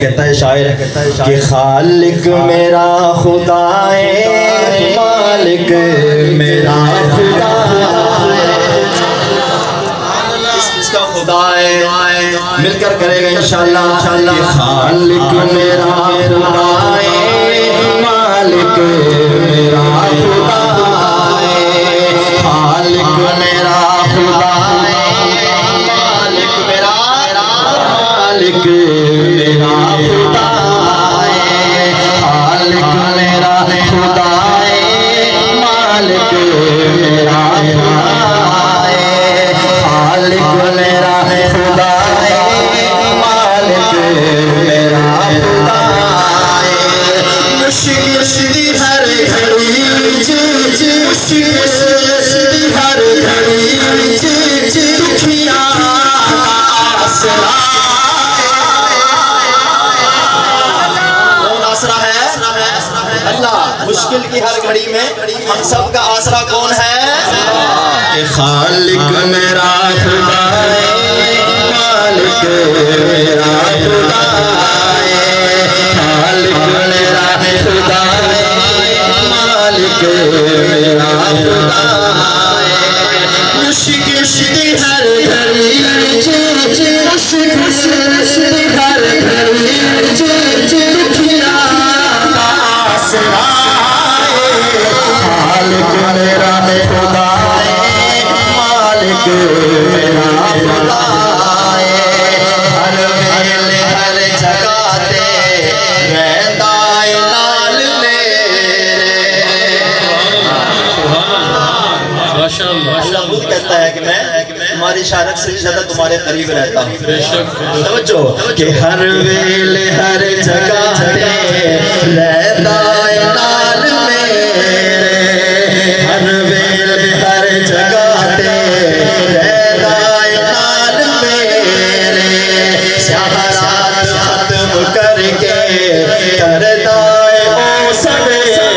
कहता है शायर कि खालिक मेरा खुदा है, मालिक मेरा खुदा है, इसका खुदा है, मिलकर करेगा इंशाअल्लाह। खालिक मेरा खुदा है, मालिक मेरा खुदा है, खालिक मेरा खुदा है, मालिक मेरा मालिक मेरा खुदा है, खालिक मेरा खुदा है, मालिक मेरा खुदा है, खालिक मेरा खुदा है, मालिक मेरा खुदा है। मुश्किल हर घड़ी मुश्किल हर घड़ी दुखिया आसरा अल्लाह। मुश्किल की हर घड़ी में हम सब का आसरा कौन है? खालिक मेरा खुदा है, मालिक मेरा खुदा है, खालिक मेरा खुदा है, मालिक मेरा खुदा है। मुश्किल हर घड़ी मुश्किल हर घड़ी दुखिया खालिक मेरा खुदा है, मालिक मेरा खुदा है, हर वेले हर जगह ते रहंदा है नाल मेरे। अल्लाह खुद कहता है कि मैं तुम्हारी शारत से ज्यादा तुम्हारे करीब रहता हूँ। समझो कि हर वेले हर जगह ते रहंदा है नाल मेरे, हर वेले हर जगह ते रहंदा है नाल मेरे, शहरात खत्म करके करदा है ओ सवेरे,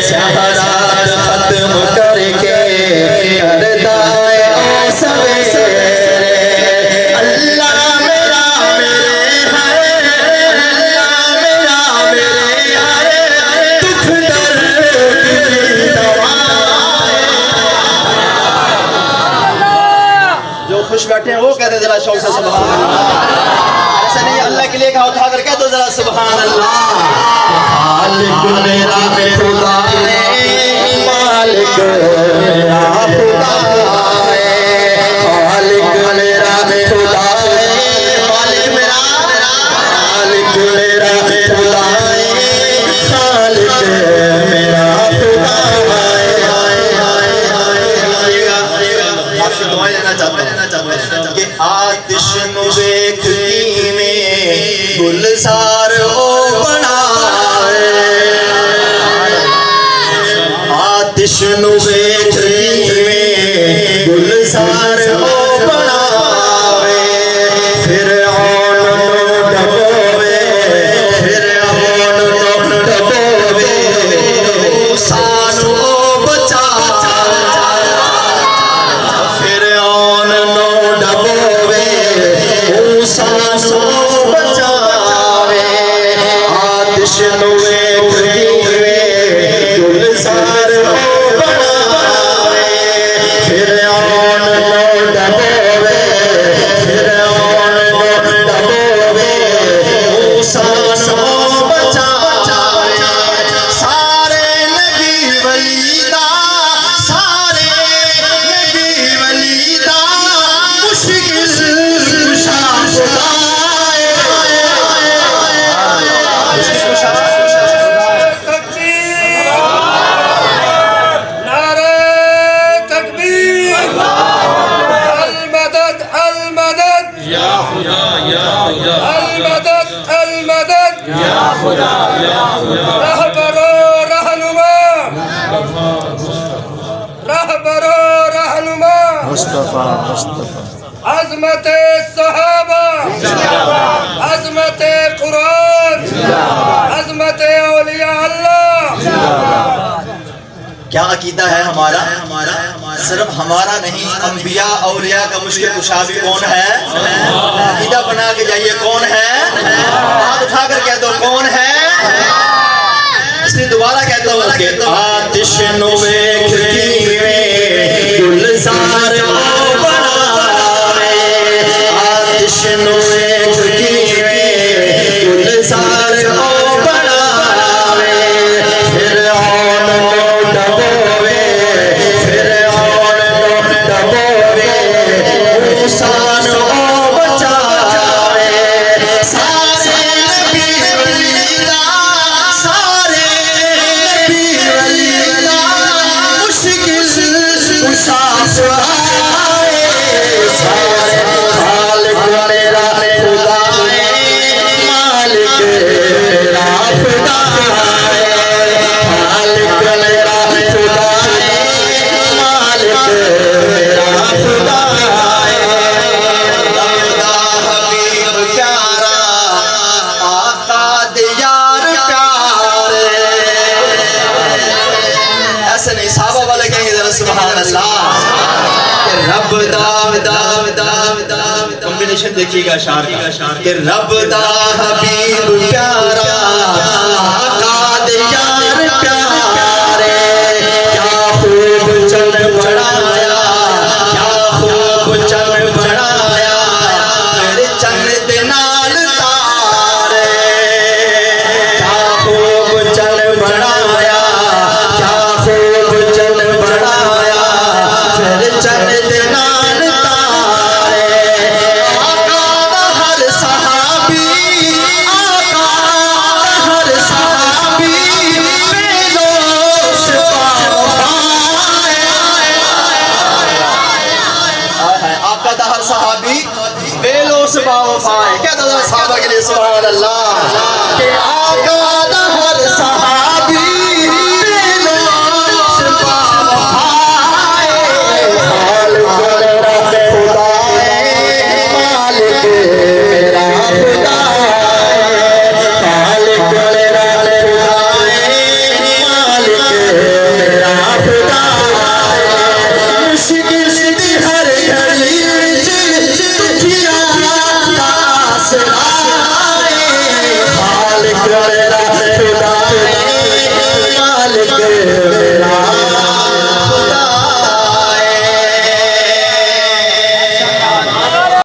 शहरात खत्म करके करदा है ओ सवेरे। अल्लाह मेरा मेरे है, अल्लाह मेरा मेरे है, दुख दर्द की दवा। जो खुश बैठे हैं वो कहते जरा शौक से सुभान अल्लाह। ऐसा नहीं अल्लाह के लिए कहा उठा कर कह दो जरा सुभान अल्लाह। खालिक मेरा खुदा है, मालिक मेरा खुदा है, खालिक मेरा खुदा है, मालिक मेरा मालिक मेरा खुदा है, खालिक मेरा खुदा है। आपसे दुआ लेना चाहता हूँ कि आतिश वेख में गुलजार ओ बनाए, आतिश वेख में गुलजार ओ बनावे, फिर आन डबोवे, फिर आन डबोवे, सानू बचा, फिर आन डबोवे, सानू बचावे, आतिश वेख में गुलजार ओ बनावे, फिर आन डबोवे, फिर आन डबोवे, सानू बचावे। सारे नबी वलीदा, सारे नबी वलीदा मुश्किल कुशा खुदा मुस्तफा मुस्तफा अज़मत सहाबा, अज़मत कुरान, अज़मत औलिया अल्लाह। क्या अकीदा है हमारा? सिर्फ हमारा नहीं, अंबिया औलिया का मुश्किल कुशा भी कौन है? अकीदा बना के जाइए, कौन है? हाथ उठा कर कह दो कौन है? इसलिए दोबारा कहता हूँ कि आतिश नुवे गुलजार बनावे, आतिश नुवे गुलजार बनावे, फिर औन नो डबोवे, फिर औन नो डबोवे, मूसा नो बचावे, सारे नबी वलीदा, सारे नबी वलीदा, मुश्किल कुशा खुदाए, सारे खालिक मेरा खुदा है, मालिक मेरा खुदा है, खालिक मेरा खुदा है, मालिक मेरा खुदा है। खुदा हबीब प्यारा, आका दियार प्यारे। ऐसे नहीं, साहबा वाले कहेंगे जरा सुभान अल्लाह। रब दा कॉम्बिनेशन देखिएगा शार का कि रब दा हबीब प्यारा, आका दियार प्यारे, क्या खूब चल बढ़ाया, क्या खूब चल बढ़ाया, फिर चंद नाल तारे, क्या खूब चल बढ़ाया, क्या खूब चल बढ़ाया, फिर चंद नाल तारे, आका दा हर सहाबी, आका दा हर सहाबी, बेलोस पाए, आका दा हर सहाबी बेलोस बावफाए। क्या था सहाबा के लिए सुभान अल्लाह कि आका दा हर सहाबी बेलोस बावफाए, खालिक मेरा खुदा है, मालिक मेरा खुदा है, खालिक मेरा खुदा है, मालिक मेरा खुदा है, मुश्किल दी हर घड़ी विच दुखियां दा आसरा है, खालिक मेरा खुदा है,